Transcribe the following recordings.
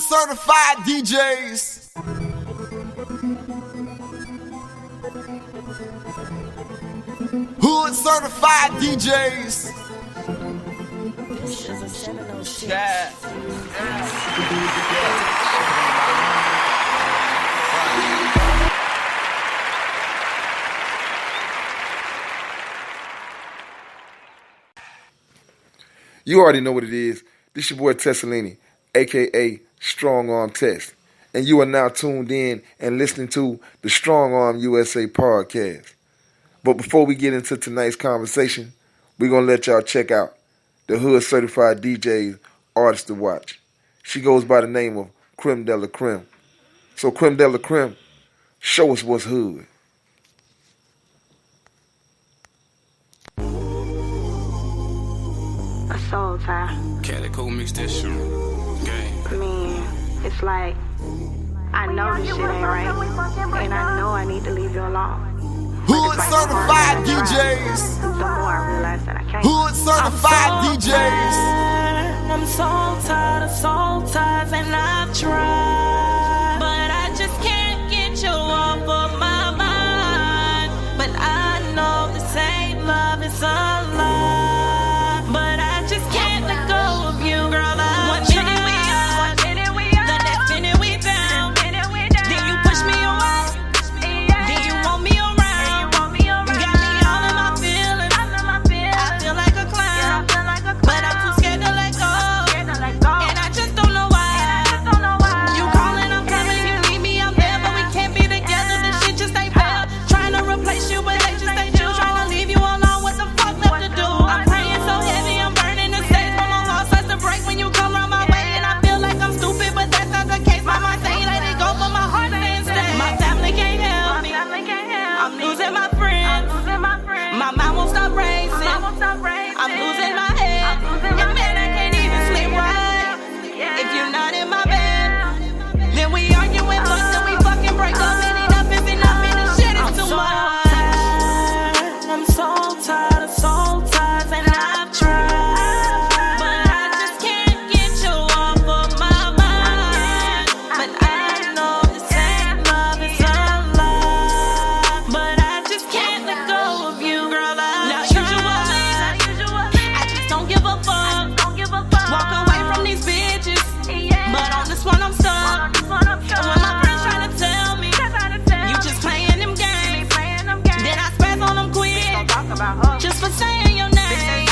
certified DJs. Hood certified DJs. This is a Seminole shit. Yeah. You already know what it is. This your boy Tessalini, a.k.a. Strong Arm Test. And you are now tuned in and listening to the Strong Arm USA podcast. But before we get into tonight's conversation, we're going to let y'all check out the Hood Certified DJ's artist to watch. She goes by the name of Creme de la Creme. So Creme de la Creme, show us what's hood. A soul tie. Calico mix that shit. Gang. I mean, it's like, I know this shit ain't right, and I know I need to leave you alone. Hood certified DJs. The more I realize that I can't. Hood certified DJs. I'm so tired of soul ties, and I've tried, but I just can't get you off of my mind. But I know this ain't love, it's a lie. But I just can't let go of you, girl. One minute we up, the next minute we down. Then you push me away, then you want me around. Got me all in my feelings. I feel like a clown, but I'm too scared to let go. And I just don't know why. You calling, I'm coming, you need me, I'm there, but we can't be together. This shit just ain't fair. Trying to replace you, but they just ain't you. Trying to leave you alone, what the fuck left to do? I'm praying so heavy, I'm burning the stage. My long heart starts to break when you come around my way, and I feel like I'm stupid, but that's not the case. My mind say let it go, but my heart saying stay. My family can't help me. I'm losing my friends. My mind won't stop racing. I'm losing my head, and man, I can't even sleep right. If you're not in my bed, then we arguing, fuck, then we fucking break up, and enough is enough, and this shit is too much. I'm so tired of soul ties, and I've tried, but I just can't get you off of my mind. But I know this ain't love, it's a lie. But I just can't let go of you, girl. Now usually, I just don't give a fuck. Walk away from these bitches, but on this one I'm stuck. And when my friends try to tell me you just playing them games, then I spaz on them quick, just for saying your name.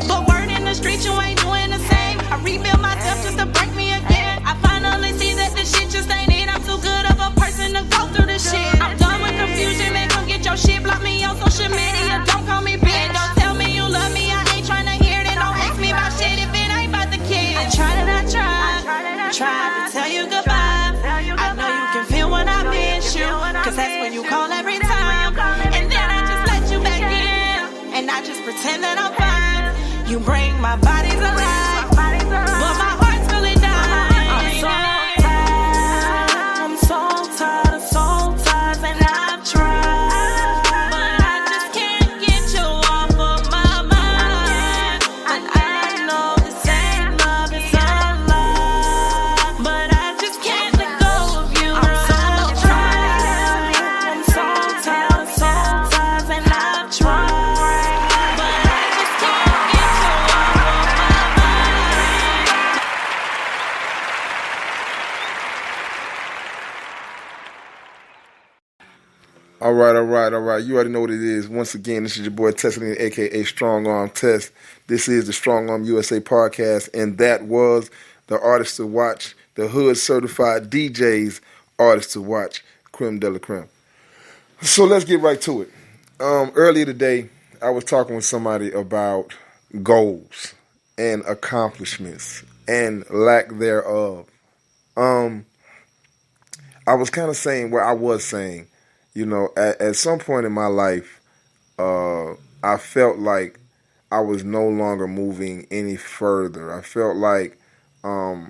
But word in the street, you ain't doing the same. I rebuild myself just to break me again. I finally see that this shit just ain't it. I'm too good of a person to go through this shit. I'm done with confusion, man, come get your shit. Block me on social media, don't call me bitch. Don't tell me you love me, I ain't trying to hear it. Don't ask me about shit if it ain't about the kid. I tried and I tried to tell you goodbye. I know you can feel when I miss you, cause that's when you call every time. And then I just let you back in, and I just pretend that I'm fine. You bring my body to life, but my heart's really dying. I'm so tired of soul ties, and I've tried, but I just can't get you off of my mind. And I know this ain't love, it's a lie, but I just can't let go of you. I'm so tired of soul ties, and I've tried, but I just can't get you off of my mind. All right. You already know what it is. Once again, this is your boy Tessalini, a.k.a. Strong Arm Test. This is the Strong Arm USA podcast, and that was the artist to watch, the Hood Certified DJ's artist to watch, Creme de la Creme. So let's get right to it. Earlier today, I was talking with somebody about goals and accomplishments and lack thereof. I was kind of saying where I was saying, you know, at some point in my life, I felt like I was no longer moving any further. I felt like I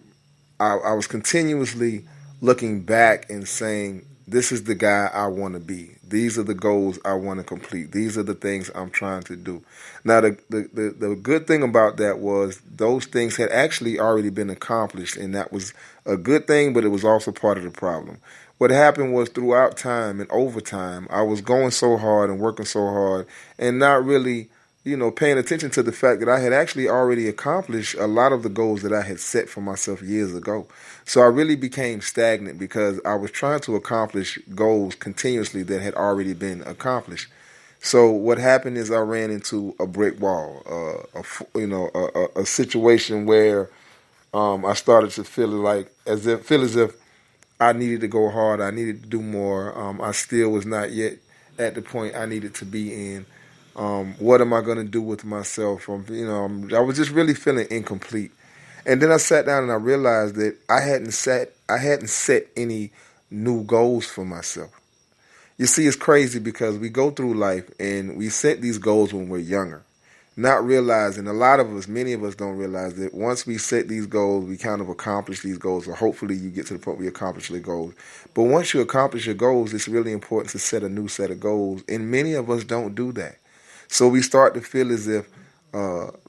was continuously looking back and saying, this is the guy I want to be. These are the goals I want to complete. These are the things I'm trying to do. Now, the good thing about that was those things had actually already been accomplished, and that was a good thing, but it was also part of the problem. What happened was throughout time and over time, I was going so hard and working so hard and not really, paying attention to the fact that I had actually already accomplished a lot of the goals that I had set for myself years ago. So I really became stagnant because I was trying to accomplish goals continuously that had already been accomplished. So what happened is I ran into a brick wall, a situation where I started to feel as if I needed to go hard. I needed to do more. I still was not yet at the point I needed to be in. What am I going to do with myself? I was just really feeling incomplete. And then I sat down and I realized that I hadn't set any new goals for myself. You see, it's crazy because we go through life and we set these goals when we're younger, not realizing, many of us don't realize that once we set these goals, we kind of accomplish these goals, or hopefully you get to the point where you accomplish the goals. But once you accomplish your goals, it's really important to set a new set of goals, and many of us don't do that. So we start to feel as if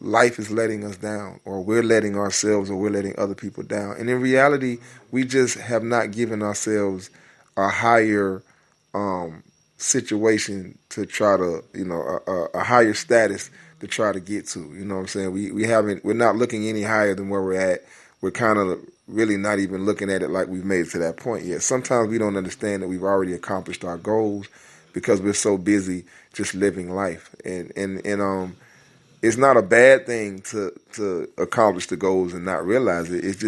life is letting us down, or we're letting ourselves, or we're letting other people down. And in reality, we just have not given ourselves a higher situation to try to, a higher status to try to get to. You know what I'm saying? We're not looking any higher than where we're at. We're kind of really not even looking at it like we've made it to that point yet. Sometimes we don't understand that we've already accomplished our goals because we're so busy just living life. And it's not a bad thing to accomplish the goals and not realize it. It's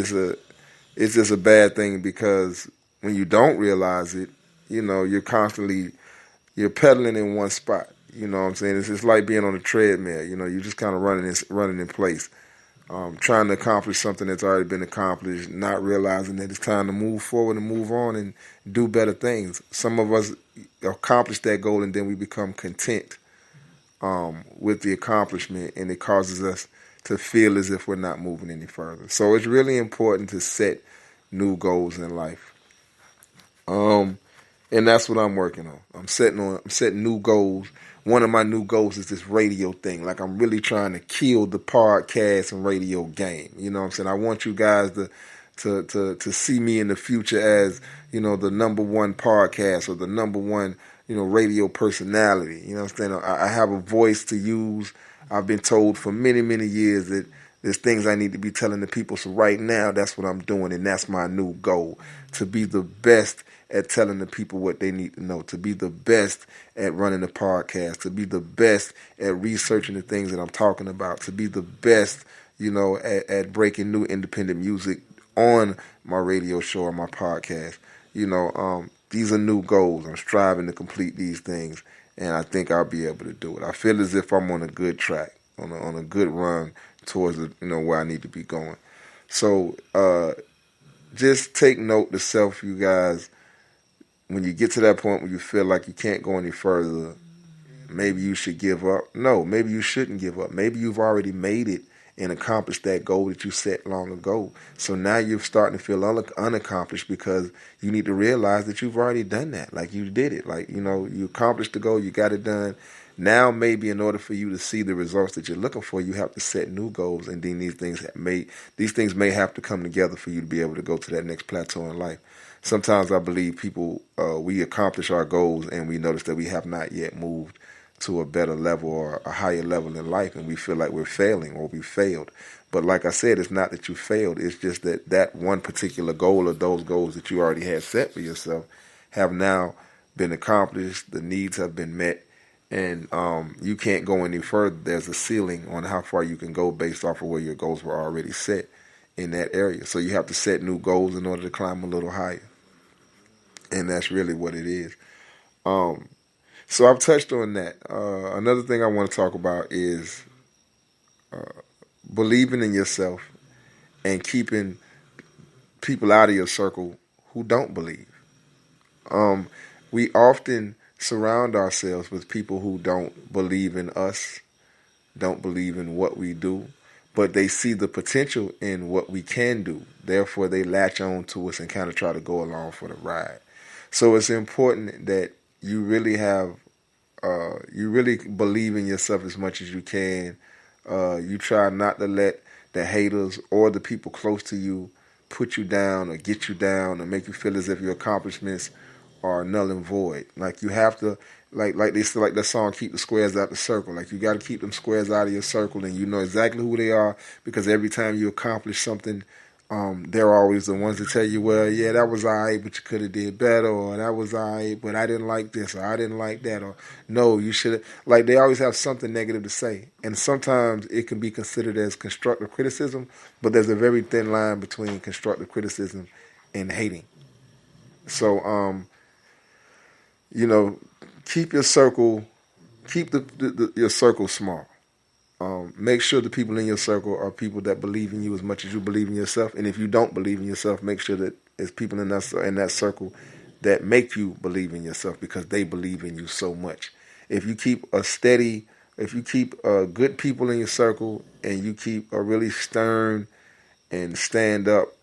just a bad thing because when you don't realize it, you're pedaling in one spot. You know what I'm saying? It's just like being on a treadmill. You're just kind of running in place, trying to accomplish something that's already been accomplished, not realizing that it's time to move forward and move on and do better things. Some of us accomplish that goal and then we become content with the accomplishment, and it causes us to feel as if we're not moving any further. So it's really important to set new goals in life. And that's what I'm working on. I'm setting new goals. One of my new goals is this radio thing. Like, I'm really trying to kill the podcast and radio game. You know what I'm saying? I want you guys to see me in the future as, the number one podcast or the number one, radio personality. You know what I'm saying? I have a voice to use. I've been told for many, many years that there's things I need to be telling the people. So right now, that's what I'm doing, and that's my new goal, to be the best at telling the people what they need to know, to be the best at running a podcast, to be the best at researching the things that I'm talking about, to be the best, at breaking new independent music on my radio show or my podcast. These are new goals. I'm striving to complete these things, and I think I'll be able to do it. I feel as if I'm on a good track, on a good run towards where I need to be going. So just take note to self, you guys. When you get to that point where you feel like you can't go any further, maybe you should give up. No, maybe you shouldn't give up. Maybe you've already made it and accomplished that goal that you set long ago. So now you're starting to feel unaccomplished because you need to realize that you've already done that. Like, you did it. Like, you accomplished the goal, you got it done. Now, maybe in order for you to see the results that you're looking for, you have to set new goals, and then these things may have to come together for you to be able to go to that next plateau in life. Sometimes I believe people, we accomplish our goals and we notice that we have not yet moved to a better level or a higher level in life, and we feel like we're failing or we failed. But like I said, it's not that you failed. It's just that one particular goal or those goals that you already had set for yourself have now been accomplished. The needs have been met, and you can't go any further. There's a ceiling on how far you can go based off of where your goals were already set in that area. So you have to set new goals in order to climb a little higher. And that's really what it is. So I've touched on that. Another thing I want to talk about is believing in yourself and keeping people out of your circle who don't believe. We often surround ourselves with people who don't believe in us, don't believe in what we do, but they see the potential in what we can do. Therefore, they latch on to us and kind of try to go along for the ride. So it's important that you really you really believe in yourself as much as you can. You try not to let the haters or the people close to you put you down or get you down or make you feel as if your accomplishments are null and void. Like you have to, like they say, like that song, keep the squares out the circle. Like you got to keep them squares out of your circle, and you know exactly who they are, because every time you accomplish something, they're always the ones that tell you, well, yeah, that was all right, but you could have did better, or that was all right, but I didn't like this, or I didn't like that, or no, you should have. Like they always have something negative to say, and sometimes it can be considered as constructive criticism, but there's a very thin line between constructive criticism and hating. So, keep your circle, keep your circle small. Make sure the people in your circle are people that believe in you as much as you believe in yourself. And if you don't believe in yourself, make sure that there's people in that circle that make you believe in yourself, because they believe in you so much. If you keep good people in your circle, and you keep a really stern and stand up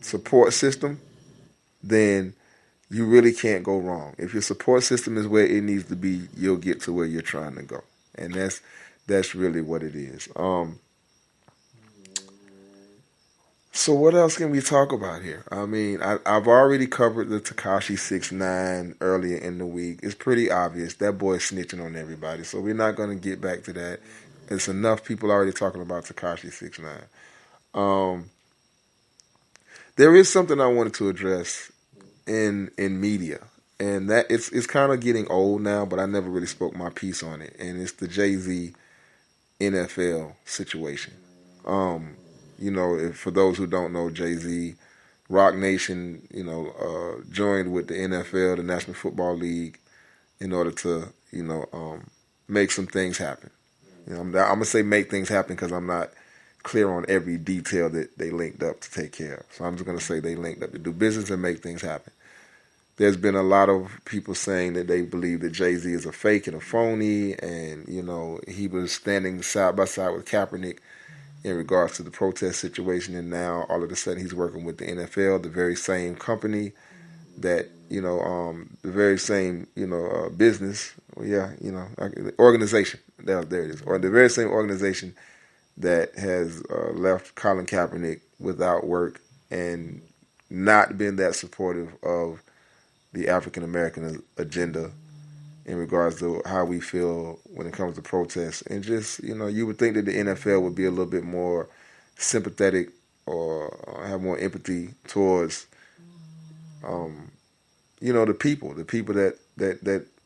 support system, then you really can't go wrong. If your support system is where it needs to be, you'll get to where you're trying to go. And that's really what it is. So what else can we talk about here? I mean, I've already covered the Tekashi 6ix9ine earlier in the week. It's pretty obvious that boy's snitching on everybody, so we're not going to get back to that. It's enough people already talking about Tekashi 6ix9ine. There is something I wanted to address in media, and that it's kind of getting old now, but I never really spoke my piece on it, and it's the Jay-Z NFL situation. For those who don't know, Jay-Z, Rock Nation, joined with the NFL, the National Football League, in order to, make some things happen. I'm going to say make things happen because I'm not clear on every detail that they linked up to take care of. So I'm just going to say they linked up to do business and make things happen. There's been a lot of people saying that they believe that Jay-Z is a fake and a phony, and, he was standing side by side with Kaepernick in regards to the protest situation, and now all of a sudden he's working with the NFL, the very same company that, the very same, business, organization, there it is, or the very same organization that has left Colin Kaepernick without work and not been that supportive of the African-American agenda in regards to how we feel when it comes to protests. And just, you would think that the NFL would be a little bit more sympathetic or have more empathy towards, the people that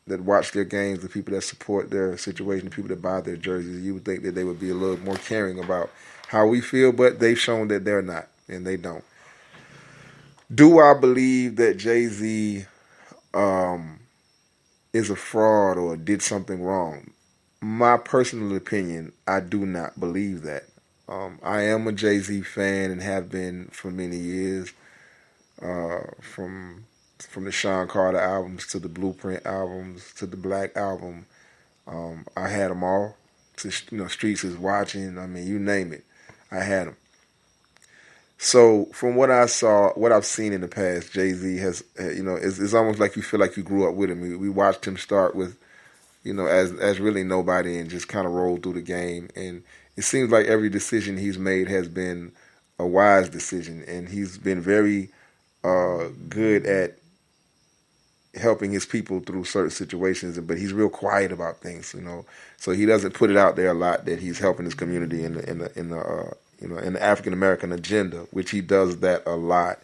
watch their games, the people that support their situation, the people that buy their jerseys. You would think that they would be a little more caring about how we feel, but they've shown that they're not, and they don't. Do I believe that Jay-Z is a fraud or did something wrong? My personal opinion, I do not believe that. I am a Jay-Z fan and have been for many years, from the Sean Carter albums to the Blueprint albums to the Black album. I had them all. Streets is Watching. I mean, you name it, I had them. So from what I saw, what I've seen in the past, Jay-Z has, it's almost like you feel like you grew up with him. We watched him start with, as really nobody and just kind of roll through the game. And it seems like every decision he's made has been a wise decision. And he's been very good at helping his people through certain situations, but he's real quiet about things, So he doesn't put it out there a lot that he's helping his community in the African American agenda, which he does that a lot.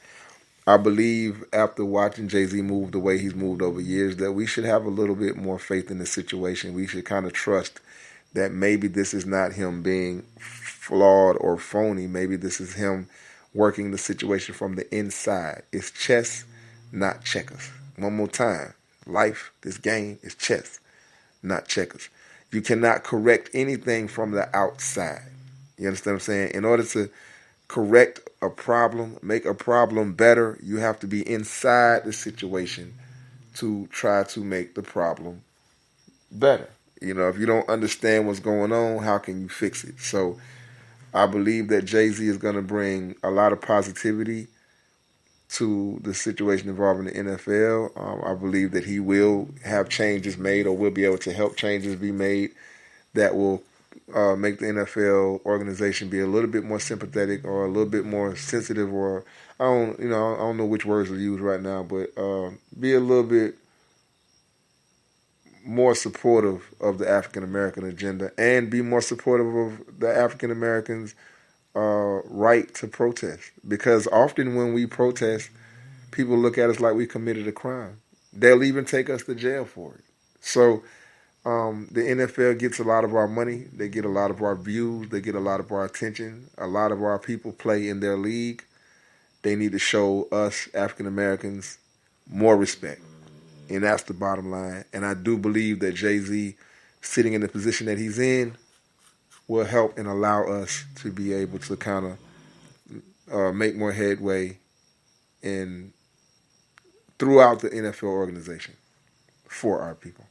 I believe after watching Jay-Z move the way he's moved over years, that we should have a little bit more faith in the situation. We should kind of trust that maybe this is not him being flawed or phony. Maybe this is him working the situation from the inside. It's chess, not checkers. One more time. Life, this game, is chess, not checkers. You cannot correct anything from the outside. You understand what I'm saying? In order to correct a problem, make a problem better, you have to be inside the situation to try to make the problem better. If you don't understand what's going on, how can you fix it? So I believe that Jay-Z is going to bring a lot of positivity to the situation involving the NFL. I believe that he will have changes made, or will be able to help changes be made that will make the NFL organization be a little bit more sympathetic, or a little bit more sensitive, or I don't know which words to use right now, but be a little bit more supportive of the African American agenda, and be more supportive of the African Americans' right to protest. Because often when we protest, people look at us like we committed a crime. They'll even take us to jail for it. So the NFL gets a lot of our money. They get a lot of our views. They get a lot of our attention. A lot of our people play in their league. They need to show us African Americans more respect. And that's the bottom line. And I do believe that Jay-Z, sitting in the position that he's in, will help and allow us to be able to kind of make more headway throughout the NFL organization for our people.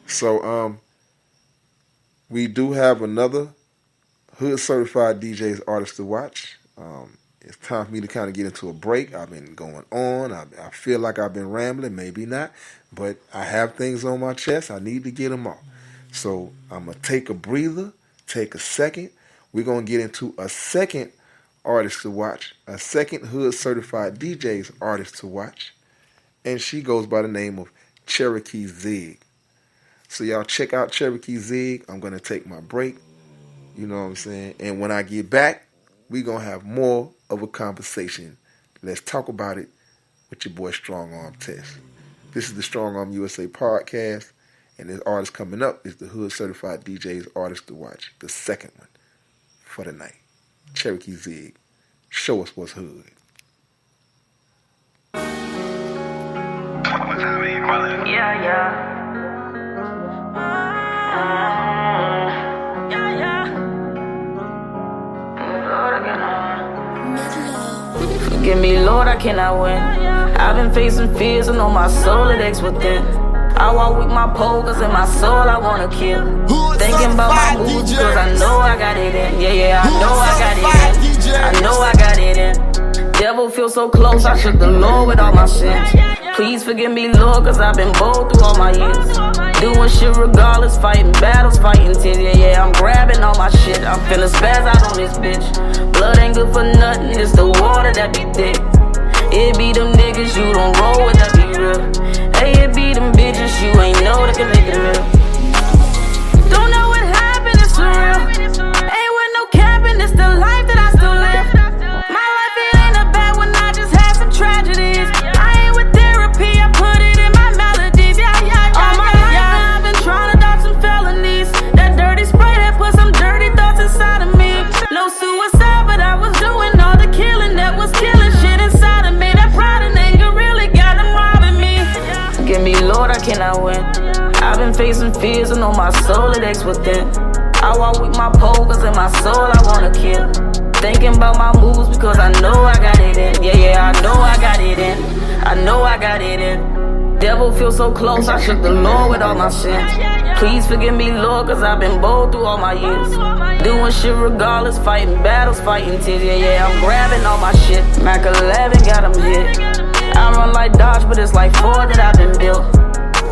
So we do have another Hood Certified DJs artist to watch. It's time for me to kind of get into a break. I've been going on. I feel like I've been rambling, maybe not, but I have things on my chest. I need to get them off. So I'm going to take a breather, take a second. We're going to get into a second artist to watch, a second Hood Certified DJs artist to watch, and she goes by the name of Cherokee Zig. So y'all check out Cherokee Zig. I'm going to take my break. You know what I'm saying? And when I get back, we're going to have more of a conversation. Let's talk about it with your boy STRONGARMTESS. This is the Strong Arm USA podcast, and this artist coming up is the Hood Certified DJs artist to watch, the second one for the night. Cherokee Zig, show us what's hood. Yeah. Forgive me, Lord, I cannot win. I've been facing fears and know my soul it aches within. I walk with my pole cause in my soul I wanna kill. Thinking about my moves cause I know I got it in. Yeah, I know I got it in. I know I got it in. Devil feels so close, I shook the Lord with all my sins. Please forgive me, Lord, cause I've been bold through all my years. Doing shit regardless, fighting battles, fighting tears. Yeah, I'm grabbing all my shit. I'm feeling spaz out on this bitch. Blood ain't good for nothing, it's the water that be thick. It be them niggas you don't roll with, that be real. Hey, it be them bitches you ain't know that can make it real. Don't know what happened, it's surreal. Ain't with no capping, it's the life that I still live. My life, it ain't a bad one, I just had some tragedies. I ain't with therapy, I put it in my melodies. All my life, I've been trying to dodge some felonies. That dirty spray that put some dirty thoughts inside of me. No suicide, but I was doing all the killing that was killing shit inside of me. That pride and anger really got them robbing me. Forgive me, Lord, I cannot win. I've been facing fears and know my soul it aches within. I walk with my pole cause in my soul I wanna kill. Thinking about my moves because I know I got it in. Yeah, I know I got it in. I know I got it in. Devil feels so close, I shook the Lord with all my sins. Please forgive me, Lord, cause I've been bold through all my years. Doing shit regardless, fighting battles, fighting tears. Yeah, I'm grabbing all my shit. Mac 11 got them hit. I run like Dodge, but it's like Ford that I've been built.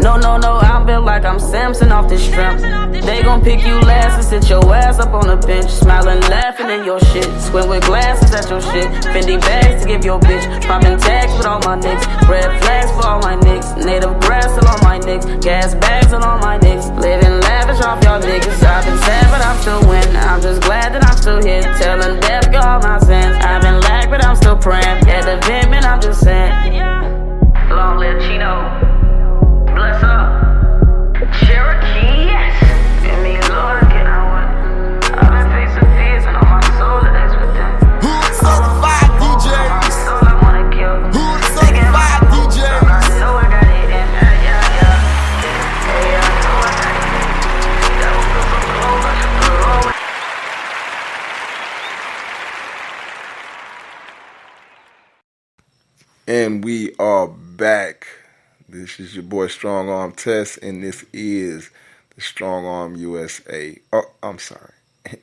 No, I'm built like I'm Samson off this strength. They gon' pick you last and sit your ass up on the bench. Smiling, laughing in your shit. Squint with glasses at your shit. Fendi bags to give your bitch. Popping tags with all my nicks. Red flags for all my nicks. Native grass on all my nicks. Gas bags on all my nicks. Living lavish off y'all niggas. I've been sad but I'm still winning. I'm just glad that I'm still here. Telling death go all my sins. I've been lagged but I'm still praying. At the vent, man, I'm just saying. Long live Chino. Bless up, Cherokee, yes. Give me, Lord, can I win? I've been facing fears and all my soul it is within. Hood Certified DJs. Soul I wanna kill. Hood Certified DJs. I know I got it in. Yeah. I know I got it in. That was so close, I should put it all. And we are back. This is your boy StrongArmTess, and this is the Strong Arm USA. Oh, I'm sorry.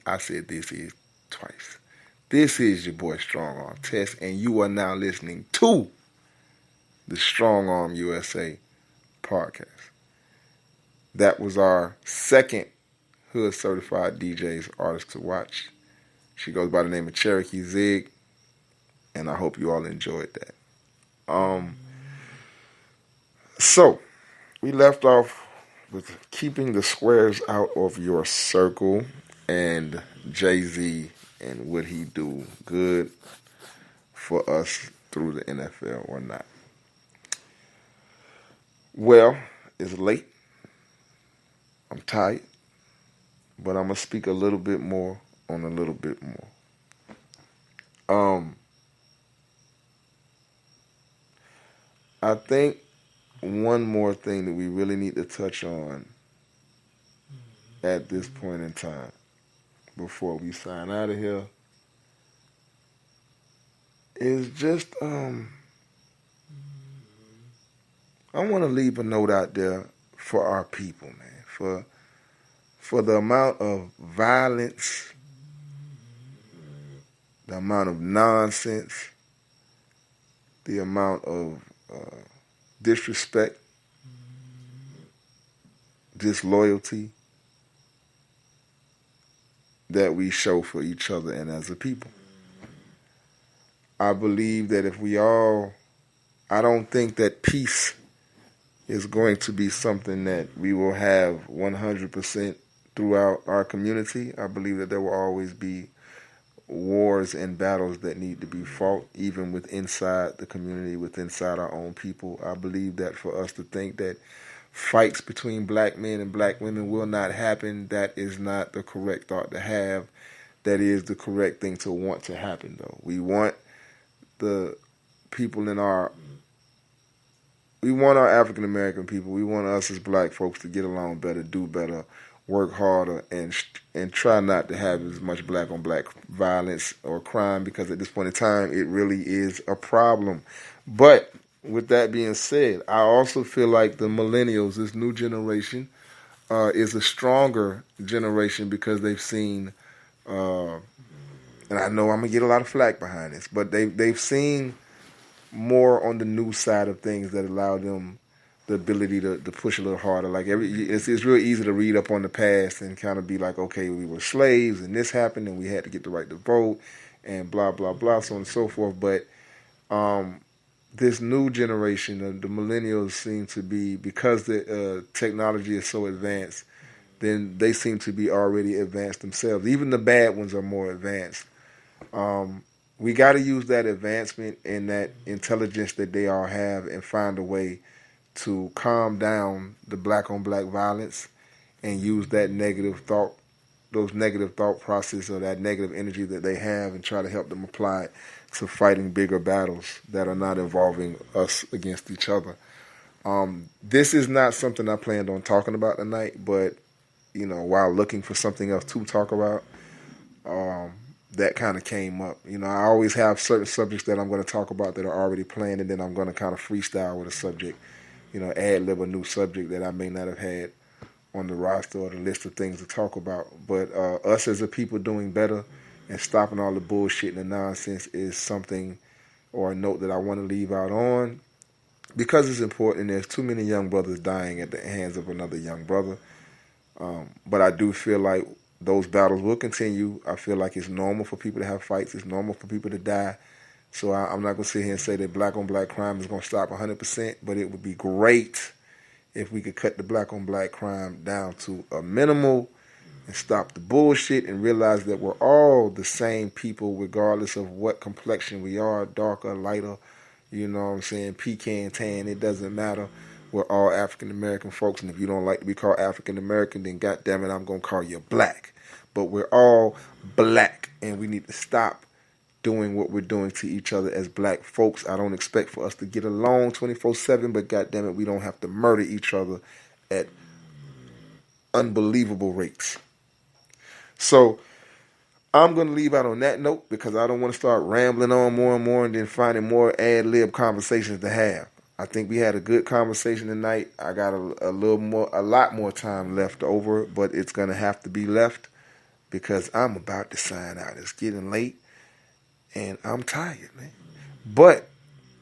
I said this is twice. This is your boy Strong Arm Test, and you are now listening to the Strong Arm USA podcast. That was our second Hood Certified DJ's artist to watch. She goes by the name of Cherokee Zig, and I hope you all enjoyed that. So, we left off with keeping the squares out of your circle and Jay-Z and would he do good for us through the NFL or not. Well, it's late. I'm tired. But I'm going to speak a little bit more on a little bit more. I think one more thing that we really need to touch on at this point in time before we sign out of here is just I want to leave a note out there for our people, man, for the amount of violence, the amount of nonsense, the amount of disrespect, disloyalty that we show for each other and as a people. I believe that if we all, I don't think that peace is going to be something that we will have 100% throughout our community. I believe that there will always be wars and battles that need to be fought, even with inside the community, with inside our own people. I believe that for us to think that fights between black men and black women will not happen, that is not the correct thought to have. That is the correct thing to want to happen, though. We want the people in our African American people, we want us as black folks to get along better, do better, work harder, and try not to have as much black on black violence or crime, because at this point in time it really is a problem. But with that being said, I also feel like the millennials, this new generation, is a stronger generation because they've seen, and I know I'm gonna get a lot of flack behind this, but they've seen more on the new side of things that allow them the ability to push a little harder. Like it's real easy to read up on the past and kind of be like, okay, we were slaves and this happened and we had to get the right to vote and blah blah blah, so on and so forth. But this new generation, the millennials, seem to be, because the technology is so advanced, then they seem to be already advanced themselves. Even the bad ones are more advanced. We got to use that advancement and that intelligence that they all have and find a way to calm down the black on black violence and use that negative thought, those negative thought process or that negative energy that they have, and try to help them apply it to fighting bigger battles that are not involving us against each other. This is not something I planned on talking about tonight, but while looking for something else to talk about, that kind of came up. I always have certain subjects that I'm going to talk about that are already planned, and then I'm going to kind of freestyle with a subject, ad-lib a new subject that I may not have had on the roster or the list of things to talk about. But us as a people doing better and stopping all the bullshit and the nonsense is something, or a note that I want to leave out on, because it's important. There's too many young brothers dying at the hands of another young brother. But I do feel like those battles will continue. I feel like it's normal for people to have fights. It's normal for people to die. So I'm not going to sit here and say that black on black crime is going to stop 100%, but it would be great if we could cut the black on black crime down to a minimal and stop the bullshit and realize that we're all the same people regardless of what complexion we are, darker, lighter, pecan, tan, it doesn't matter. We're all African American folks, and if you don't like to be called African American, then goddamn it, I'm going to call you black. But we're all black, and we need to stop doing what we're doing to each other as black folks. I don't expect for us to get along 24/7, but goddamn it, we don't have to murder each other at unbelievable rates. So I'm going to leave out on that note because I don't want to start rambling on more and more and then finding more ad-lib conversations to have. I think we had a good conversation tonight. I got a lot more time left over, but it's going to have to be left because I'm about to sign out. It's getting late, And I'm tired, man. But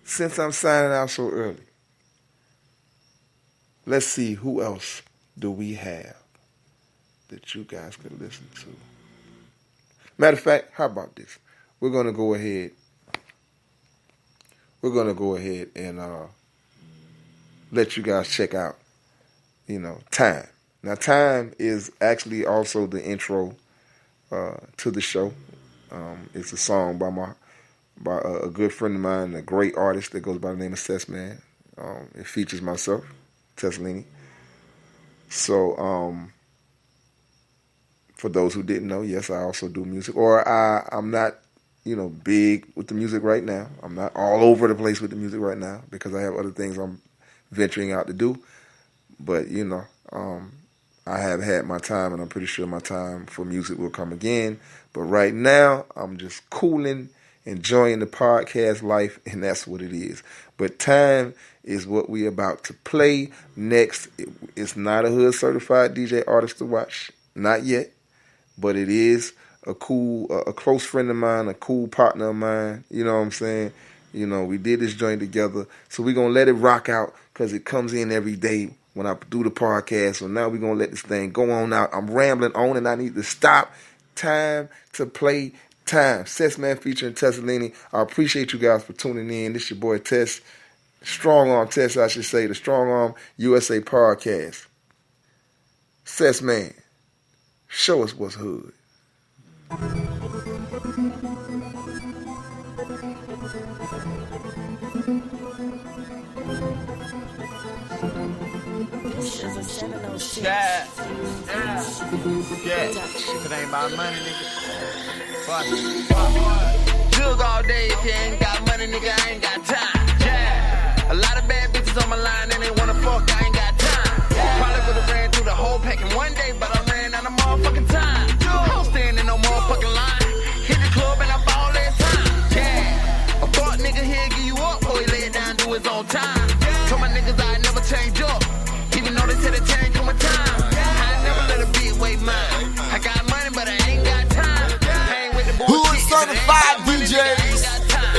since I'm signing out so early, let's see who else do we have that you guys could listen to. Matter of fact, how about this? We're gonna go ahead. And let you guys check out, Time. Now, Time is actually also the intro to the show. It's a song by a good friend of mine, a great artist that goes by the name of Sess Man. It features myself, Tessalini. So, for those who didn't know, yes, I also do music. Or I'm not, big with the music right now. I'm not all over the place with the music right now because I have other things I'm venturing out to do. But, I have had my time, and I'm pretty sure my time for music will come again. But right now, I'm just cooling, enjoying the podcast life, and that's what it is. But Time is what we about to play next. It's not a hood certified DJ artist to watch, not yet, but it is a close friend of mine, a cool partner of mine. You know what I'm saying? We did this joint together, so we're gonna let it rock out because it comes in every day when I do the podcast. So now we're gonna let this thing go on out. I'm rambling on, and I need to stop. Time to play Time. Sess Man featuring Tessalini. I appreciate you guys for tuning in. This your boy Tess, Strong Arm Tess, I should say, the Strong Arm USA podcast. Sess Man, show us what's hood. Yeah. If it ain't about money, nigga. Fuck it. Jug all day if you ain't got money, nigga, I ain't got time. Yeah. A lot of bad bitches on my line and they wanna fuck, I ain't got time. Probably would've ran through the whole pack in one day, but I ran out of motherfucking time. I don't stand in no motherfucking line. Hit the club and I ball that time. Yeah. A fuck nigga here give you up, boy, lay it down, do his own time. Told my niggas I never change up. Even though they said it change on my time. I never let a bitch wait mine. I got money, but I ain't got time. Hang with the bullshit. Who is certified DJs?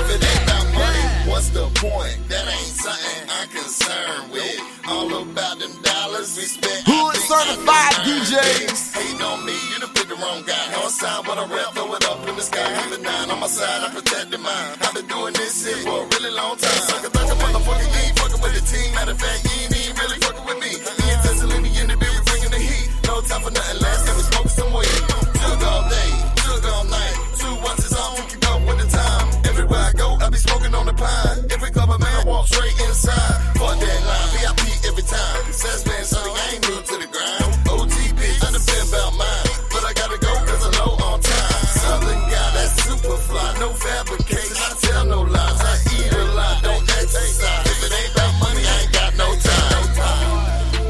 If it ain't about money, what's the point? That ain't something I'm concerned with. All about them dollars, respect. Who is certified DJs? Hating on me, you done picked the wrong guy. No sign, but I rap, throw it up in the sky. Have it down on my side, I protect the mind. I've been doing this shit for a really long time. Sucker, like a motherfucker, you ain't fucking with the team. Matter of fact, you ain't even really fucking with me. Me and Tessalini in the building bringing the heat. No time for nothing less than we smoking some weed. Jug all day, jug all night. 2 ounces on to keep up with the time. Everywhere I go, I be smoking on the pine. Every club I man walk straight inside. Fuck that line, VIP every time. Says man, so I ain't new to the grind. OG bitch, I done been about mine. But I gotta go cause I'm low on time. Southern guy, that's super fly. No fabrication, I tell no lies. I eat a lot, don't exercise. If it ain't about money, I ain't got no time.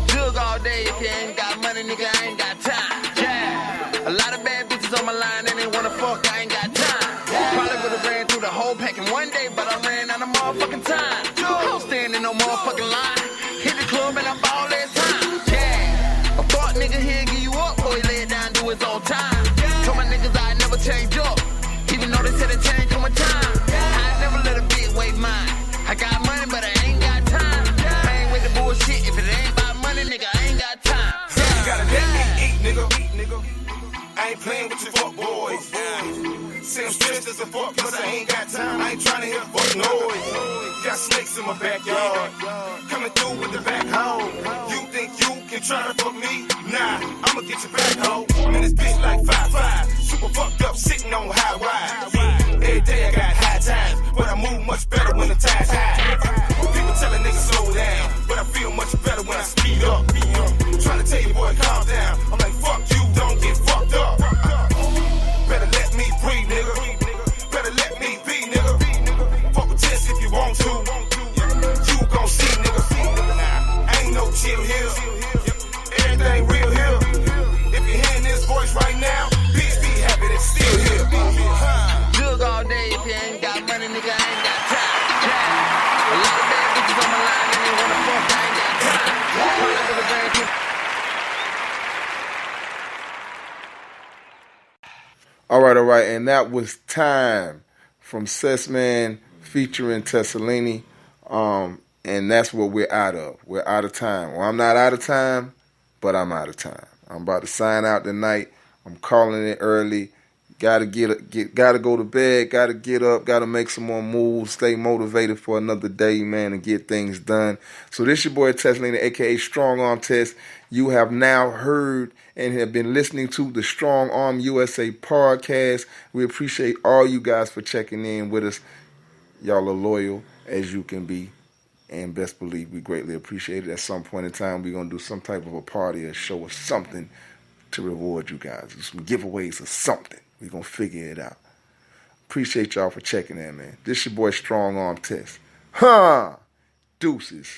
Jug all day if you ain't got money, nigga, I ain't got time. Yeah. A lot of bad bitches on my line and they wanna fuck, I ain't got time. Probably would've ran through the whole pack in one day, but I ran out of motherfucking time. I don't stand in no motherfucking line. Hit the club and I ball that time. Yeah. A fuck nigga here give you up, boy, lay it down, do his own time. Told my niggas I never change up, even though they said it changed on my time. I never let a bitch wait mine. I got money, but I ain't got time. Hang with the bullshit, if it ain't about money, nigga, I ain't got time. You gotta let me eat, nigga. I ain't playing with your fuck boys. Say I'm stressed as a fuck, cause I ain't got time. I ain't trying to hear fuck noise. Got snakes in my backyard, coming through with the back home. You think you can try to fuck me? Nah, I'ma get you back home. I'm in this bitch like 5'5", super fucked up, sitting on high ride. Every day I got high times, but I move much better when the time's high. People tell a nigga slow down, but I feel much better when I speed up. Trying to tell you, boy, calm down. I'm like, fuck you, don't get fucked up. Better let me breathe, nigga. Better let me be, nigga. Fuck with Tess if you want to. You gon' see, nigga. Ain't no chill here. Everything real here. If you're hearing this voice right now, bitch, be happy that's still here. Jug all day if you ain't got money, nigga, I ain't got time. Yeah. A lot of bad bitches on my line and they wanna fuck, I ain't got time. Probably would've ran through. All right, and that was Time from Sessman featuring Tessalini. And that's what we're out of. We're out of time. Well, I'm not out of time, but I'm out of time. I'm about to sign out tonight. I'm calling it early. Gotta gotta go to bed. Gotta get up. Gotta make some more moves. Stay motivated for another day, man, and get things done. So this your boy Tessalina, aka Strong Arm Tess. You have now heard and have been listening to the Strong Arm USA podcast. We appreciate all you guys for checking in with us. Y'all are loyal as you can be. And best believe we greatly appreciate it. At some point in time, we're going to do some type of a party or show or something to reward you guys. Do some giveaways or something. We're going to figure it out. Appreciate y'all for checking in, man. This your boy Strong Arm Tess. Deuces.